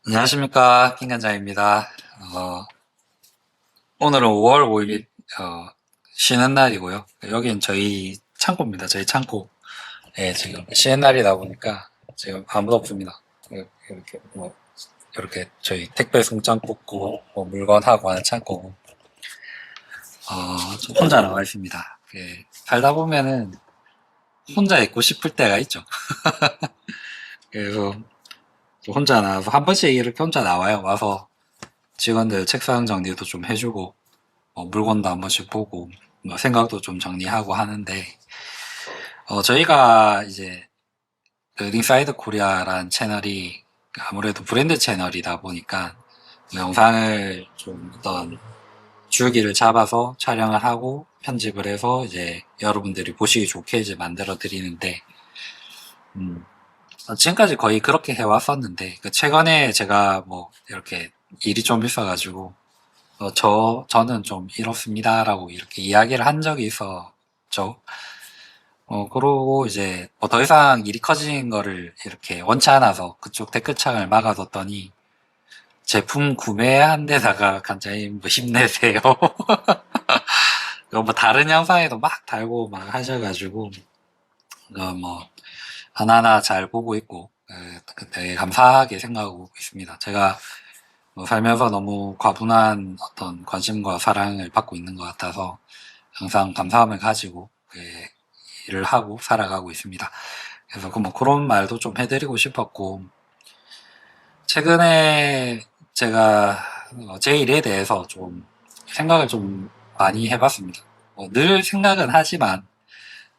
안녕하십니까. 김관장입니다. 오늘은 5월 5일, 쉬는 날이고요. 여긴 저희 창고입니다. 저희 창고. 예, 지금 쉬는 날이다 보니까 지금 아무도 없습니다. 이렇게 저희 택배 송장 뽑고, 물건하고 하는 창고고, 저 혼자 나와 있습니다. 예, 살다 보면은 혼자 있고 싶을 때가 있죠. 그래서 혼자 나와서 한 번씩 이렇게 혼자 나와요. 와서 직원들 책상 정리도 좀 해주고, 물건도 한 번씩 보고, 생각도 좀 정리하고 하는데, 저희가 이제, 그 링사이드 코리아라는 채널이 아무래도 브랜드 채널이다 보니까, 영상을 좀 어떤 줄기를 잡아서 촬영을 하고, 편집을 해서 이제 여러분들이 보시기 좋게 이제 만들어 드리는데, 음, 지금까지 거의 그렇게 해왔었는데, 최근에 제가 뭐, 이렇게 일이 좀 있어가지고, 저는 좀 이렇습니다라고 이렇게 이야기를 한 적이 있었죠. 그러고 이제 뭐 더 이상 일이 커진 거를 이렇게 원치 않아서 그쪽 댓글창을 막아뒀더니 제품 구매한 데다가 간장이 뭐 힘내세요. 뭐 다른 영상에도 막 달고 막 하셔가지고, 뭐 하나하나 잘 보고 있고, 되게 감사하게 생각하고 있습니다. 제가 뭐 살면서 너무 과분한 어떤 관심과 사랑을 받고 있는 것 같아서 항상 감사함을 가지고 일을 하고 살아가고 있습니다. 그래서 뭐 그런 말도 좀 해드리고 싶었고, 최근에 제가 제 일에 대해서 좀 생각을 좀 많이 해봤습니다. 늘 생각은 하지만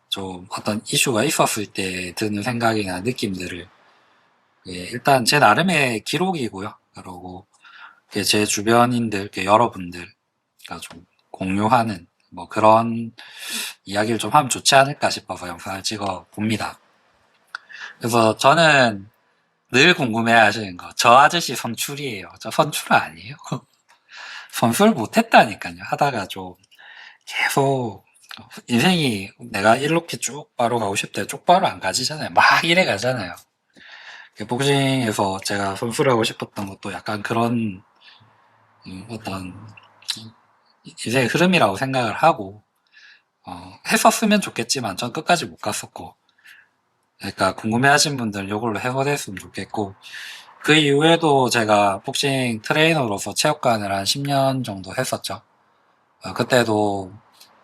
좀 어떤 이슈가 있었을 때 드는 생각이나 느낌들을 일단 제 나름의 기록이고요. 그리고 제 주변인들, 여러분들과 좀 공유하는 뭐 그런 이야기를 좀 하면 좋지 않을까 싶어서 영상을 찍어 봅니다. 그래서 저는 늘 궁금해 하시는 거, 저 아저씨 선출이에요. 저 선출 아니에요? 선출 못했다니까요. 하다가 좀 계속 인생이 내가 이렇게 쭉 바로 가고 싶대. 쭉 바로 안 가지잖아요. 막 이래 가잖아요. 복싱에서 제가 선수하고 싶었던 것도 약간 그런 어떤 인생의 흐름이라고 생각을 하고 했었으면 좋겠지만 전 끝까지 못 갔었고, 그러니까 궁금해하신 분들 이걸로 해소됐으면 좋겠고, 그 이후에도 제가 복싱 트레이너로서 체육관을 한 10년 정도 했었죠. 그때도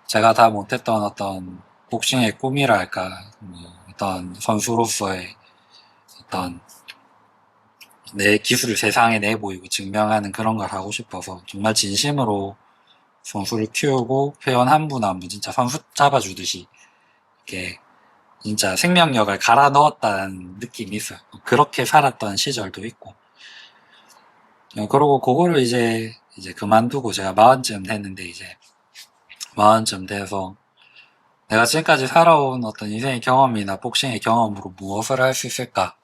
제가 다 못했던 어떤 복싱의 꿈이랄까, 뭐 어떤 선수로서의 어떤 내 기술을 세상에 내보이고 증명하는 그런 걸 하고 싶어서 정말 진심으로 선수를 키우고 회원 한 분 한 분 진짜 선수 잡아주듯이 이렇게 진짜 생명력을 갈아 넣었다는 느낌이 있어요. 그렇게 살았던 시절도 있고. 그러고 그거를 이제 그만두고 제가 마흔쯤 됐는데 이제 마흔쯤 돼서 내가 지금까지 살아온 어떤 인생의 경험이나 복싱의 경험으로 무엇을 할 수 있을까?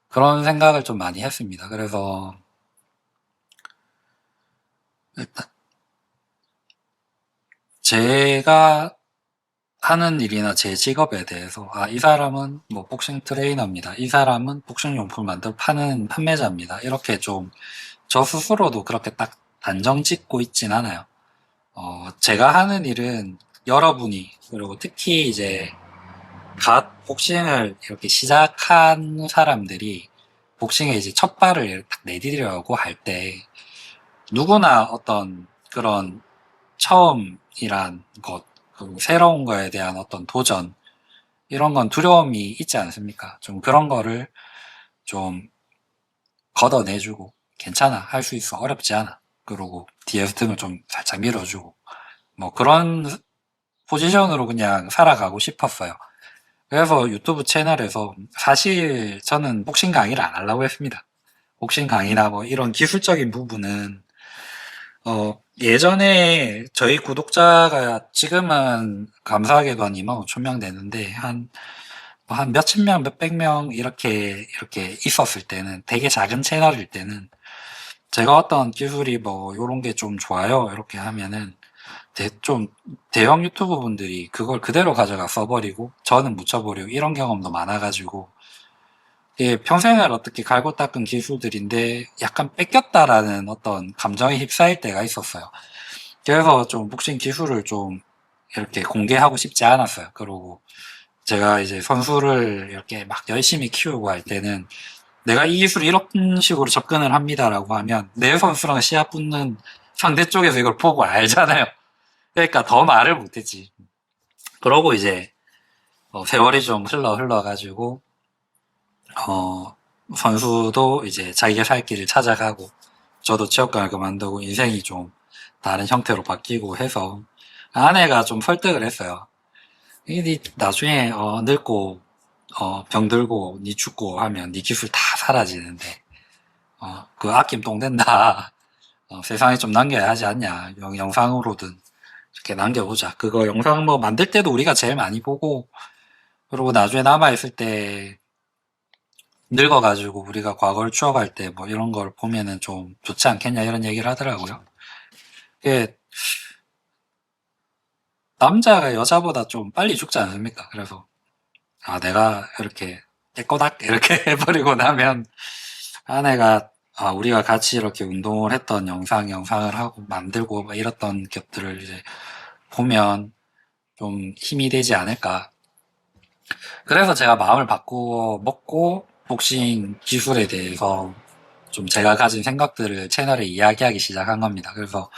그런 생각을 좀 많이 했습니다. 그래서 일단 제가 하는 일이나 제 직업에 대해서 이 사람은 뭐 복싱 트레이너입니다. 이 사람은 복싱 용품 만들 파는 판매자입니다. 이렇게 좀 저 스스로도 그렇게 딱 단정 짓고 있진 않아요. 제가 하는 일은 여러분이, 그리고 특히 이제 갓 복싱을 이렇게 시작한 사람들이 복싱에 이제 첫 발을 딱 내디디려고 할 때 누구나 어떤 그런 처음이란 것, 그리고 새로운 거에 대한 어떤 도전, 이런 건 두려움이 있지 않습니까? 좀 그런 거를 좀 걷어내주고, 괜찮아, 할 수 있어, 어렵지 않아. 그러고 뒤에서 등을 좀 살짝 밀어주고, 뭐 그런 포지션으로 그냥 살아가고 싶었어요. 그래서 유튜브 채널에서 사실 저는 복싱 강의를 안 하려고 했습니다. 복싱 강의나 뭐 이런 기술적인 부분은 예전에 저희 구독자가 지금은 감사하게도 한 2만 5천 명 되는데 한 몇천 명, 몇백 명 이렇게 있었을 때는 되게 작은 채널일 때는 제가 어떤 기술이 뭐 요런 게 좀 좋아요 이렇게 하면은 좀 대형 유튜버 분들이 그걸 그대로 가져가 써버리고 저는 묻혀버리고 이런 경험도 많아가지고 이게 평생을 어떻게 갈고 닦은 기술들인데 약간 뺏겼다라는 어떤 감정에 휩싸일 때가 있었어요. 그래서 좀 복싱 기술을 좀 이렇게 공개하고 싶지 않았어요. 그리고 제가 이제 선수를 이렇게 막 열심히 키우고 할 때는 내가 이 기술을 이런 식으로 접근을 합니다라고 하면 내 선수랑 시합 붙는 상대 쪽에서 이걸 보고 알잖아요. 그러니까 더 말을 못했지. 그러고 이제 세월이 좀 흘러가지고 선수도 이제 자기가 살 길을 찾아가고 저도 체육관을 그만두고 인생이 좀 다른 형태로 바뀌고 해서 아내가 좀 설득을 했어요. 니 나중에 늙고 병들고 니 죽고 하면 니 기술 다 사라지는데 그 아낌 똥 된다. 세상에 좀 남겨야 하지 않냐. 영상으로든 이렇게 남겨보자. 그거 영상 뭐 만들 때도 우리가 제일 많이 보고 그리고 나중에 남아있을 때 늙어가지고 우리가 과거를 추억할 때 뭐 이런 걸 보면은 좀 좋지 않겠냐 이런 얘기를 하더라고요. 그게 남자가 여자보다 좀 빨리 죽지 않습니까? 그래서 내가 이렇게 깨꼬닥 이렇게 해버리고 나면 아내가 우리가 같이 이렇게 운동을 했던 영상을 하고 만들고 막 이랬던 것들을 이제 보면 좀 힘이 되지 않을까. 그래서 제가 마음을 바꾸어 먹고 복싱 기술에 대해서 좀 제가 가진 생각들을 채널에 이야기하기 시작한 겁니다. 그래서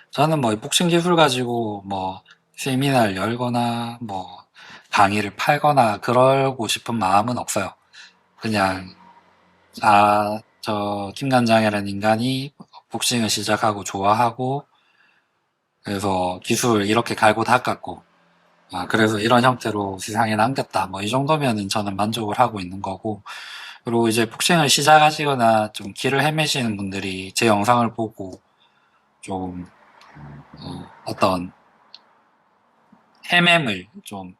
저는 뭐 복싱 기술 가지고 뭐 세미나를 열거나 뭐 강의를 팔거나 그러고 싶은 마음은 없어요. 그냥 저 김관장이라는 인간이 복싱을 시작하고 좋아하고 그래서 기술 이렇게 갈고 닦았고 그래서 이런 형태로 세상에 남겼다. 뭐 이 정도면은 저는 만족을 하고 있는 거고 그리고 이제 복싱을 시작하시거나 좀 길을 헤매시는 분들이 제 영상을 보고 좀 어떤 헤매을 좀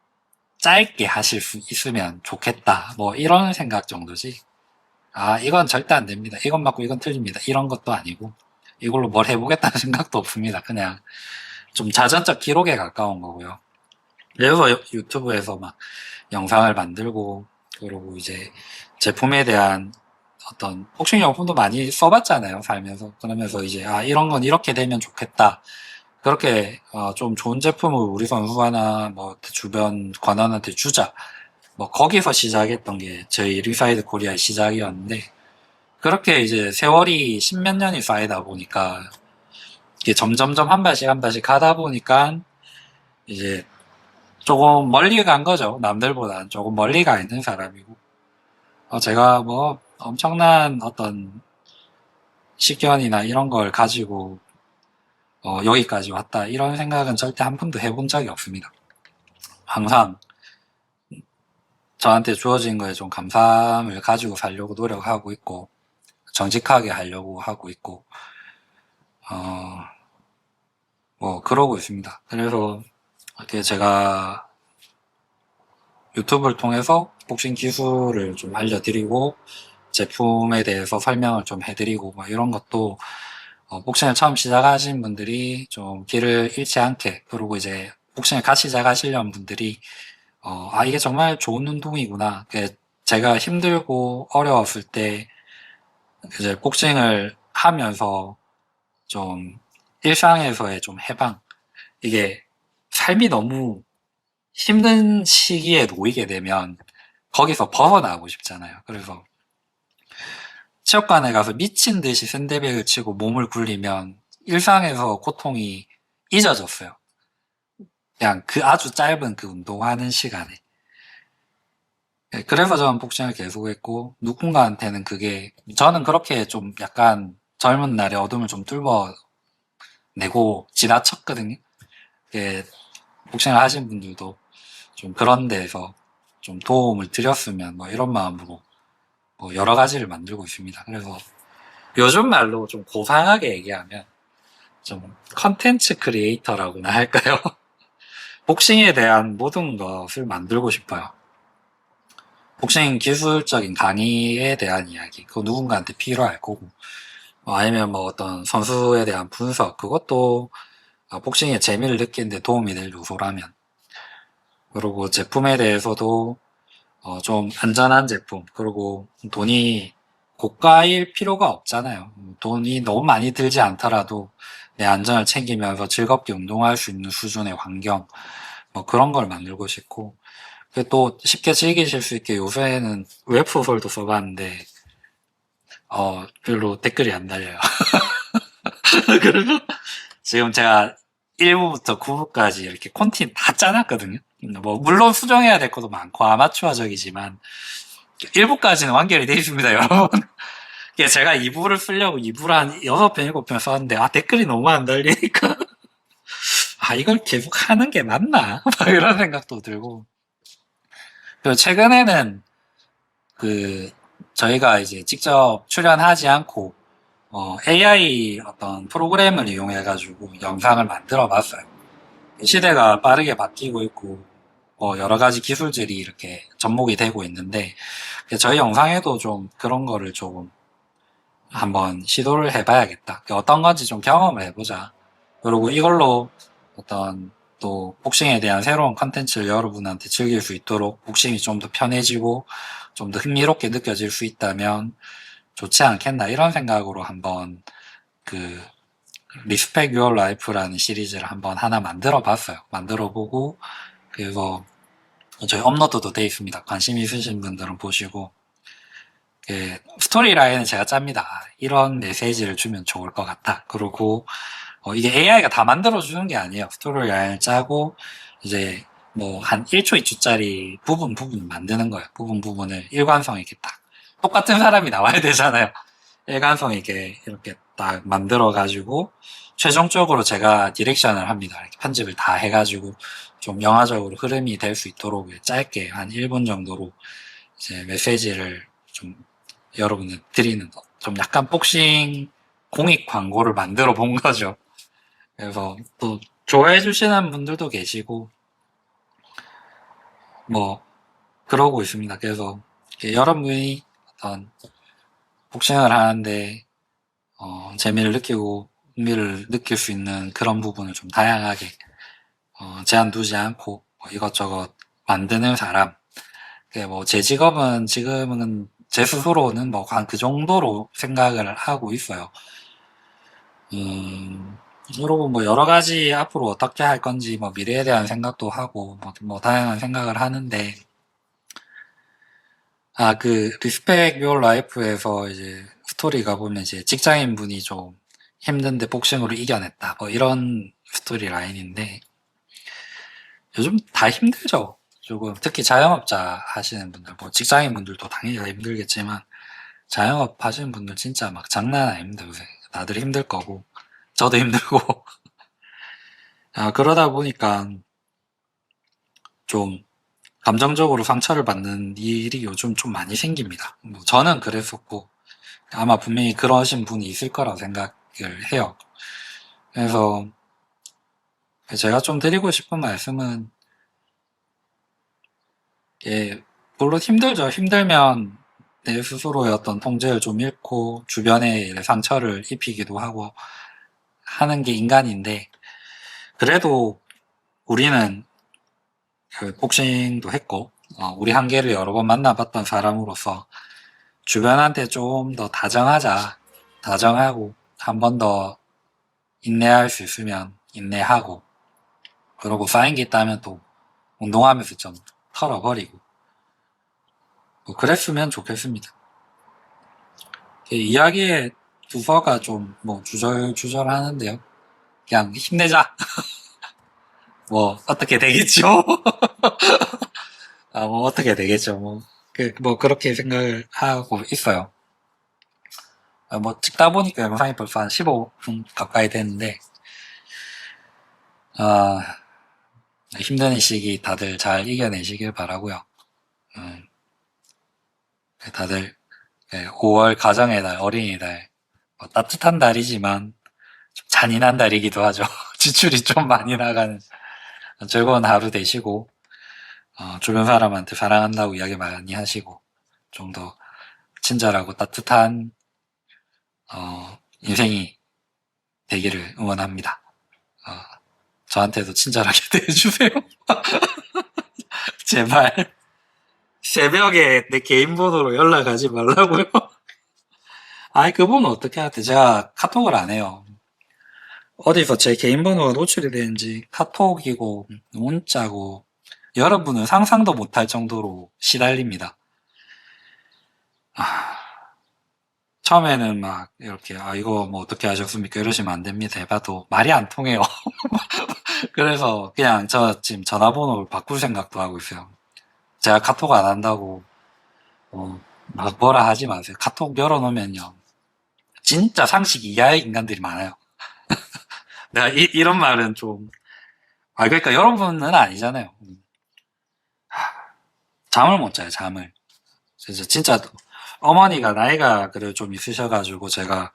짧게 하실 수 있으면 좋겠다. 뭐 이런 생각 정도지. 이건 절대 안 됩니다. 이건 맞고 이건 틀립니다. 이런 것도 아니고 이걸로 뭘 해보겠다는 생각도 없습니다. 그냥 좀 자전적 기록에 가까운 거고요. 그래서 유튜브에서 막 영상을 만들고 그리고 이제 제품에 대한 어떤 복싱 용품도 많이 써봤잖아요. 살면서. 그러면서 이제 이런 건 이렇게 되면 좋겠다. 그렇게 좀 좋은 제품을 우리 선수나 뭐 주변 관원한테 주자. 뭐 거기서 시작했던 게 저희 리사이드 코리아의 시작이었는데 그렇게 이제 세월이 십몇 년이 쌓이다 보니까 이게 점점점 한 발씩 가다 보니까 이제 조금 멀리 간 거죠. 남들보다는 조금 멀리 가 있는 사람이고 제가 뭐 엄청난 어떤 식견이나 이런 걸 가지고 여기까지 왔다 이런 생각은 절대 한 번도 해본 적이 없습니다. 항상 저한테 주어진 거에 좀 감사함을 가지고 살려고 노력하고 있고 정직하게 하려고 하고 있고 뭐 그러고 있습니다. 그래서 이렇게 제가 유튜브를 통해서 복싱 기술을 좀 알려드리고 제품에 대해서 설명을 좀 해드리고 뭐 이런 것도 복싱을 처음 시작하신 분들이 좀 길을 잃지 않게 그리고 이제 복싱을 같이 시작하시려는 분들이 이게 정말 좋은 운동이구나. 제가 힘들고 어려웠을 때 이제 복싱을 하면서 좀 일상에서의 좀 해방 이게 삶이 너무 힘든 시기에 놓이게 되면 거기서 벗어나고 싶잖아요. 그래서 체육관에 가서 미친 듯이 샌드백을 치고 몸을 굴리면 일상에서 고통이 잊어졌어요. 그냥 그 아주 짧은 그 운동하는 시간에. 그래서 저는 복싱을 계속했고 누군가한테는 그게 저는 그렇게 좀 약간 젊은 날에 어둠을 좀 뚫어내고 지나쳤거든요. 복싱을 하신 분들도 좀 그런 데에서 좀 도움을 드렸으면 뭐 이런 마음으로 뭐 여러 가지를 만들고 있습니다. 그래서 요즘 말로 좀 고상하게 얘기하면 좀 컨텐츠 크리에이터라고나 할까요? 복싱에 대한 모든 것을 만들고 싶어요. 복싱 기술적인 강의에 대한 이야기, 그거 누군가한테 필요할 거고, 아니면 뭐 어떤 선수에 대한 분석, 그것도 복싱의 재미를 느끼는데 도움이 될 요소라면, 그리고 제품에 대해서도 좀 안전한 제품, 그리고 돈이 고가일 필요가 없잖아요. 돈이 너무 많이 들지 않더라도 내 안전을 챙기면서 즐겁게 운동할 수 있는 수준의 환경, 뭐 그런 걸 만들고 싶고, 또 쉽게 즐기실 수 있게 요새는 웹소설도 써봤는데, 별로 댓글이 안 달려요. 그래서 지금 제가 1부부터 9부까지 이렇게 콘텐츠 다 짜놨거든요. 뭐, 물론 수정해야 될 것도 많고 아마추어적이지만, 1부까지는 완결이 되어 있습니다, 여러분. 제가 2부를 쓰려고 2부를 한 6편, 7편 썼는데, 댓글이 너무 안 달리니까, 이걸 계속 하는 게 맞나? 막 이런 생각도 들고. 그리고 최근에는, 저희가 이제 직접 출연하지 않고, AI 어떤 프로그램을 이용해가지고 영상을 만들어 봤어요. 시대가 빠르게 바뀌고 있고, 여러 가지 기술들이 이렇게 접목이 되고 있는데, 저희 영상에도 좀 그런 거를 좀 한번 시도를 해봐야겠다. 어떤 건지 좀 경험을 해보자. 그리고 이걸로 어떤 또 복싱에 대한 새로운 컨텐츠를 여러분한테 즐길 수 있도록 복싱이 좀 더 편해지고 좀 더 흥미롭게 느껴질 수 있다면 좋지 않겠나 이런 생각으로 한번 그 리스펙 유어 라이프라는 시리즈를 한번 하나 만들어 봤어요. 만들어 보고 그래서 저희 업로드도 돼 있습니다. 관심 있으신 분들은 보시고 스토리 라인은 제가 짭니다. 이런 메시지를 주면 좋을 것 같다. 그리고 이게 AI가 다 만들어주는 게 아니에요. 스토리 라인을 짜고 이제 뭐 한 1초, 2초짜리 부분 만드는 거예요. 부분을 일관성 있게 딱 똑같은 사람이 나와야 되잖아요. 일관성 있게 이렇게 딱 만들어 가지고 최종적으로 제가 디렉션을 합니다. 이렇게 편집을 다 해가지고 좀 영화적으로 흐름이 될 수 있도록 짧게 한 1분 정도로 이제 메시지를 좀 여러분을 드리는 좀 약간 복싱 공익 광고를 만들어 본 거죠. 그래서 또 좋아해 주시는 분들도 계시고 뭐 그러고 있습니다. 그래서 여러분이 어떤 복싱을 하는데 재미를 느끼고 흥미를 느낄 수 있는 그런 부분을 좀 다양하게 제한 두지 않고 이것저것 만드는 사람. 뭐 제 직업은 지금은 제 스스로는 뭐 한 그 정도로 생각을 하고 있어요. 그리고 뭐 여러 가지 앞으로 어떻게 할 건지 뭐 미래에 대한 생각도 하고 뭐 다양한 생각을 하는데 리스펙 유어 라이프에서 이제 스토리가 보면 이제 직장인 분이 좀 힘든데 복싱으로 이겨냈다 뭐 이런 스토리 라인인데 요즘 다 힘들죠. 조금 특히 자영업자 하시는 분들 뭐 직장인 분들도 당연히 다 힘들겠지만 자영업 하시는 분들 진짜 막 장난 아닙니다. 요새 다들 힘들 거고 저도 힘들고 그러다 보니까 좀 감정적으로 상처를 받는 일이 요즘 좀 많이 생깁니다. 뭐 저는 그랬었고 아마 분명히 그러신 분이 있을 거라고 생각을 해요. 그래서 제가 좀 드리고 싶은 말씀은 물론 힘들죠. 힘들면 내 스스로의 어떤 통제를 좀 잃고 주변에 상처를 입히기도 하고 하는 게 인간인데 그래도 우리는 복싱도 했고 우리 한계를 여러 번 만나봤던 사람으로서 주변한테 좀 더 다정하자. 다정하고 한 번 더 인내할 수 있으면 인내하고 그러고 쌓인 게 있다면 또 운동하면서 좀 털어버리고 뭐 그랬으면 좋겠습니다. 이야기의 두서가 좀 뭐 주절주절 하는데요. 그냥 힘내자. 뭐 어떻게 되겠죠? 뭐 어떻게 되겠죠. 뭐 그렇게 생각을 하고 있어요. 뭐 찍다 보니까 영상이 벌써 한 15분 가까이 됐는데 힘든 시기 다들 잘 이겨내시길 바라고요. 다들 5월 가정의 달, 어린이날 따뜻한 달이지만 좀 잔인한 달이기도 하죠. 지출이 좀 많이 나가는 즐거운 하루 되시고 주변 사람한테 사랑한다고 이야기 많이 하시고 좀 더 친절하고 따뜻한 인생이 되기를 응원합니다. 저한테도 친절하게 대해주세요. 제발. 새벽에 내 개인 번호로 연락하지 말라고요? 아이, 그분은 어떻게 하대? 제가 카톡을 안 해요. 어디서 제 개인 번호가 노출이 되는지 카톡이고, 문자고, 여러분은 상상도 못할 정도로 시달립니다. 아, 처음에는 막 이렇게, 아, 이거 뭐 어떻게 하셨습니까? 이러시면 안 됩니다. 해봐도 말이 안 통해요. 그래서 그냥 저 지금 전화번호를 바꿀 생각도 하고 있어요. 제가 카톡 안 한다고, 막 뭐라 하지 마세요. 카톡 열어놓으면요. 진짜 상식 이하의 인간들이 많아요. 내가 이런 말은 좀, 아, 그러니까 여러분은 아니잖아요. 잠을 못 자요, 잠을. 그래서 진짜 어머니가 나이가 그래도 좀 있으셔가지고 제가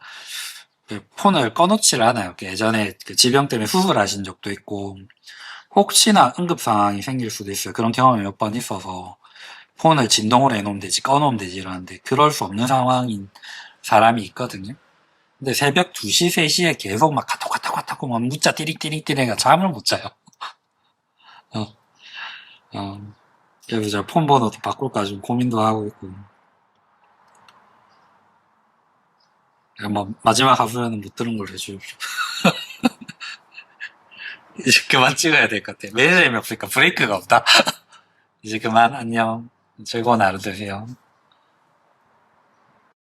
그 폰을 꺼놓지를 않아요. 그 예전에 그 질병 때문에 수술하신 적도 있고, 혹시나 응급 상황이 생길 수도 있어요. 그런 경험이 몇 번 있어서 폰을 진동으로 해놓으면 되지, 꺼놓으면 되지 이러는데 그럴 수 없는 상황인 사람이 있거든요. 근데 새벽 2시, 3시에 계속 막 카톡 막 문자 띠링띠링띠링 잠을 못 자요. 어, 어. 그래서 제가 폰 번호도 바꿀까 좀 고민도 하고 있고. 뭐 마지막 하소연은 못 들은 걸로 해주십시오. 이제 그만 찍어야 될 것 같아. 매일 재미없으니까 브레이크가 없다. 이제 그만 안녕. 즐거운 하루 되세요.